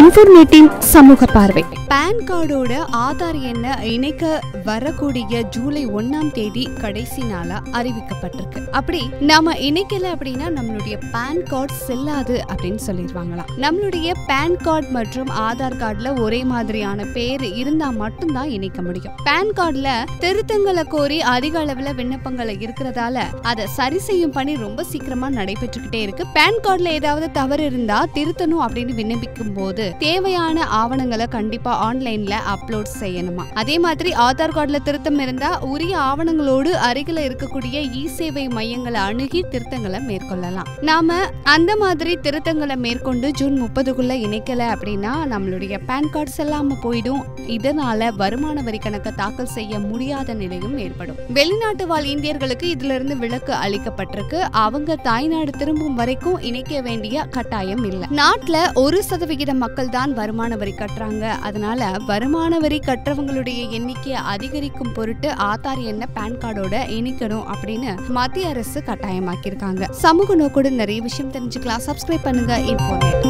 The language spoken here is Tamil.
இன்ஃபர்மேட்டிவ் சமூக பார்வை. பான் கார்டோட ஆதார் எண்ணை இணைக்க வரக்கூடிய ஜூலை 1ஆம் தேதி கடைசி நாளா அறிவிக்கப்பட்டிருக்கு. அப்படி நாம இணைக்கல அப்படின்னா நம்மளுடைய பான் கார்டு செல்லாது அப்படின்னு சொல்லிடுவாங்களாம். நம்மளுடைய பான் கார்டு மற்றும் ஆதார் கார்டுல ஒரே மாதிரியான பேர் இருந்தா மட்டும்தான் இணைக்க முடியும். பான் கார்டுல திருத்தங்களை கோரி அதிக அளவுல விண்ணப்பங்கள் இருக்கிறதால அதை சரி செய்யும் பணி ரொம்ப சீக்கிரமா நடைபெற்றுக்கிட்டே இருக்கு. பான் கார்டுல ஏதாவது தவறு இருந்தா திருத்தணும் அப்படின்னு விண்ணப்பிக்கும் போது தேவையான ஆவணங்களை கண்டிப்பா ஆன்லைன்ல அப்லோட் செய்யணுமா. அதே மாதிரி ஆதார் கார்டுல திருத்தம் இருந்தா உரிய ஆவணங்களோடு அருகில இருக்கக்கூடிய இ சேவை மையங்களை அணுகி திருத்தங்களை மேற்கொள்ளலாம். நாம அந்த மாதிரி திருத்தங்களை மேற்கொண்டு ஜூன் 30க்குள்ள இணைக்கல அப்படின்னா நம்மளுடைய பான் கார்டு செல்லாம போயிடும். இதனால வருமான வரி கணக்கை தாக்கல் செய்ய முடியாத நிலையும் ஏற்படும். வெளிநாட்டு வாழ் இந்தியர்களுக்கு இதுல இருந்து விலக்கு அளிக்கப்பட்டிருக்கு. அவங்க தாய்நாடு திரும்பும் வரைக்கும் இணைக்க வேண்டிய கட்டாயம் இல்லை. நாட்டுல 1% மக்கள் தான் வருமான வரி கட்டுறாங்க. அதனால வருமான வரி கட்டுறவங்களுடைய எண்ணிக்கையை அதிகரிக்கும் பொருட்டு ஆதார் எண்ணை பான் கார்டோட இணைக்கணும் அப்படின்னு மத்திய அரசு கட்டாயமாக்கியிருக்காங்க. சமூக நோக்கோடு நிறைய விஷயம் தெரிஞ்சுக்கலாம். சப்ஸ்கிரைப் பண்ணுங்க. இன்ஃபோநெட்.